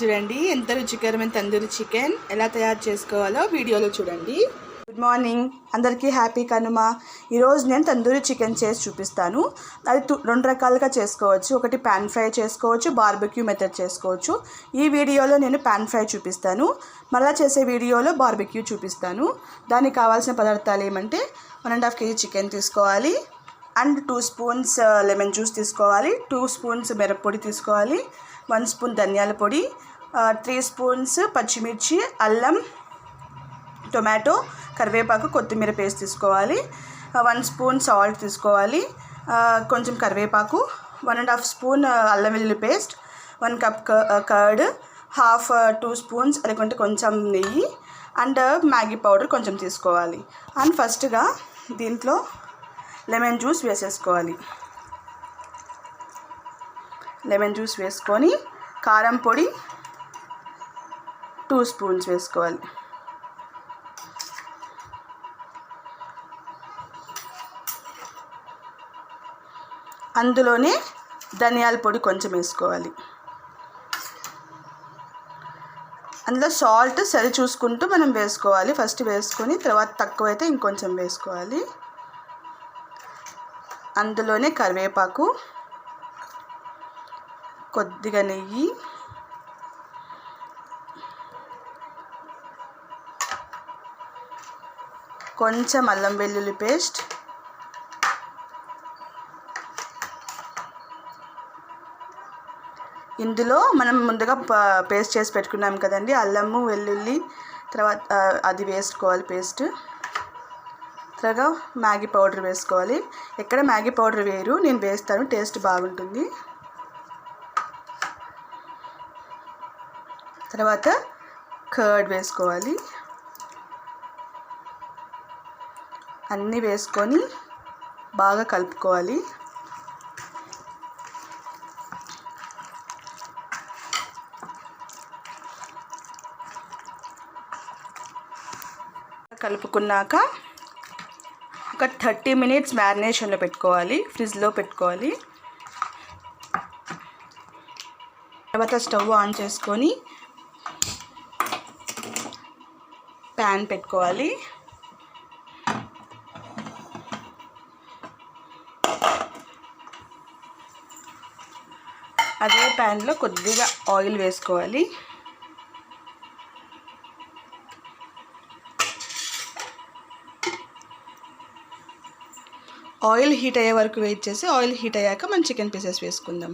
చూడండి ఎంత రుచికరమైన తందూరి చికెన్ ఎలా తయారు చేసుకోవాలో వీడియోలో చూడండి. గుడ్ మార్నింగ్ అందరికీ, హ్యాపీ కనుమ. ఈరోజు నేను తందూరి చికెన్ చేసి చూపిస్తాను. అది రెండు రకాలుగా చేసుకోవచ్చు. ఒకటి పాన్ ఫ్రై చేసుకోవచ్చు, బార్బెక్యూ మెథడ్ చేసుకోవచ్చు. ఈ వీడియోలో నేను పాన్ ఫ్రై చూపిస్తాను, మళ్ళీ చేసే వీడియోలో బార్బెక్యూ చూపిస్తాను. దానికి కావాల్సిన పదార్థాలు ఏమంటే 1.5 kg చికెన్ తీసుకోవాలి, అండ్ 2 స్పూన్స్ లెమన్ జ్యూస్ తీసుకోవాలి, 2 స్పూన్స్ మిరప్పొడి తీసుకోవాలి, 1 స్పూన్ ధనియాల పొడి, 3 స్పూన్స్ పచ్చిమిర్చి, అల్లం, టొమాటో, కరివేపాకు, కొత్తిమీర పేస్ట్ తీసుకోవాలి, 1 స్పూన్ సాల్ట్ తీసుకోవాలి, కొంచెం కరివేపాకు, 1.5 స్పూన్ అల్లం వెల్లుల్లి పేస్ట్, 1 కప్ కర్డ్, 2 స్పూన్స్ లేకుంటే కొంచెం నెయ్యి, అండ్ మ్యాగీ పౌడర్ కొంచెం తీసుకోవాలి. అండ్ ఫస్ట్గా దీంట్లో లెమన్ జ్యూస్ వేసేసుకోవాలి. లెమన్ జ్యూస్ వేసుకొని కారం పొడి 2 స్పూన్స్ వేసుకోవాలి. అందులోనే ధనియాల పొడి కొంచెం వేసుకోవాలి. అందులో సాల్ట్ సరి చూసుకుంటూ మనం వేసుకోవాలి. ఫస్ట్ వేసుకొని తర్వాత తక్కువైతే ఇంకొంచెం వేసుకోవాలి. అందులోనే కరివేపాకు, కొద్దిగా నెయ్యి, కొంచెం అల్లం వెల్లుల్లి పేస్ట్, ఇందులో మనం ముందుగా పేస్ట్ చేసి పెట్టుకున్నాం కదండి, అల్లము వెల్లుల్లి, తర్వాత అది వేసుకోవాలి పేస్ట్. తర్వాత మ్యాగీ పౌడర్ వేసుకోవాలి. ఎక్కడ మ్యాగీ పౌడర్ వేరు, నేను వేస్తాను, టేస్ట్ బాగుంటుంది. తర్వాత కర్డ్ వేసుకోవాలి. అన్నీ వేసుకొని బాగా కలుపుకోవాలి. కలుపుకున్నాక ఒక 30 మినిట్స్ మ్యారినేషన్లో పెట్టుకోవాలి, ఫ్రిడ్జ్లో పెట్టుకోవాలి. తర్వాత స్టవ్ ఆన్ చేసుకొని ప్యాన్ పెట్టుకోవాలి. అదే ప్యాన్లో కొద్దిగా ఆయిల్ వేసుకోవాలి. ఆయిల్ హీట్ అయ్యే వరకు వెయిట్ చేసి, ఆయిల్ హీట్ అయ్యాక మనం చికెన్ పీసెస్ వేసుకుందాం.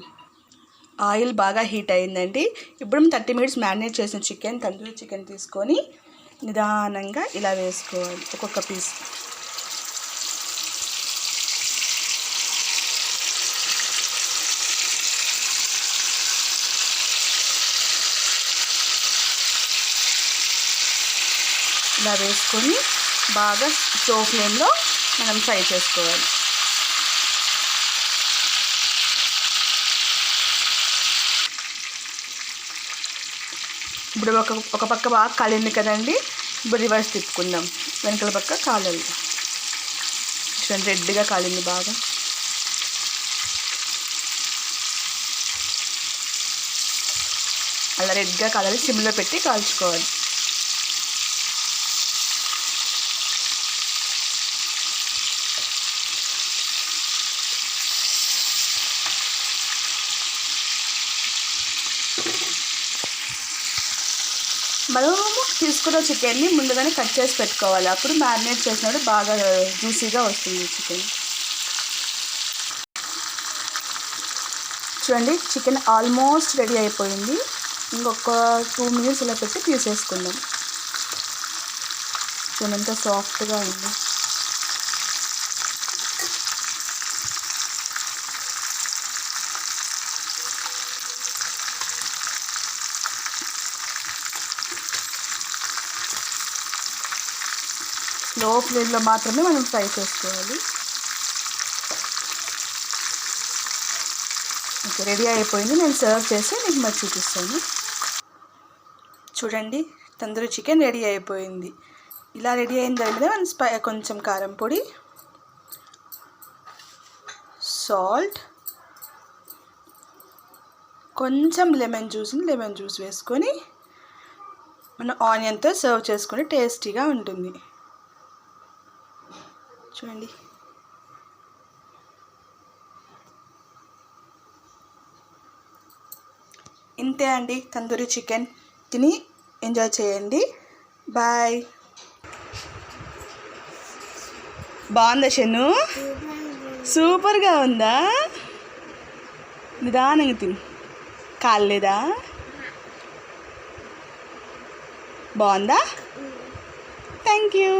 ఆయిల్ బాగా హీట్ అయిందండి. ఇప్పుడు 30 మినిట్స్ మ్యారినేట్ చేసిన చికెన్, తందూరి చికెన్ తీసుకొని నిదానంగా ఇలా వేసుకోవాలి ఒక్కొక్క పీస్. ఇలా వేసుకొని బాగా స్లో ఫ్లేమ్లో మనం ఫ్రై చేసుకోవాలి. ఇప్పుడు ఒక పక్క బాగా కాలింది కదండి, ఇప్పుడు రివర్స్ తిప్పుకుందాం. వెనకల పక్క కాలాలి. రెడ్గా కాలింది బాగా. అలా రెడ్గా కాలాలి, సిమ్లో పెట్టి కాల్చుకోవాలి. మనం తీసుకున్న చికెన్ని ముందుగానే కట్ చేసి పెట్టుకోవాలి. అప్పుడు మ్యారినేట్ చేసినప్పుడు బాగా జ్యూసీగా వస్తుంది చికెన్. చూడండి, చికెన్ ఆల్మోస్ట్ రెడీ అయిపోయింది. ఇంకొక 2 మినిట్స్ ఇలా పెట్టి తీసేసుకుందాం. చూడండి ఎంత సాఫ్ట్గా ఉంది. లో ఫ్లేమ్లో మాత్రమే మనం ఫ్రై చేసుకోవాలి. ఓకే, రెడీ అయిపోయింది. నేను సర్వ్ చేసి మీకు మరి చూపిస్తాను. చూడండి, తందూరి చికెన్ రెడీ అయిపోయింది. ఇలా రెడీ అయిన తర్వాత కొంచెం కారం పొడి, సాల్ట్, కొంచెం లెమన్ జ్యూస్ వేసుకొని మనం ఆనియన్తో సర్వ్ చేసుకుంటే టేస్టీగా ఉంటుంది. చూడండి. ఇంతే అండి తందూరి చికెన్. తిని ఎంజాయ్ చేయండి. బాయ్. బాగుందా షన్ను? సూపర్గా ఉందా? నిదానంగా తిని. కాలేదా? బాగుందా? Thank you.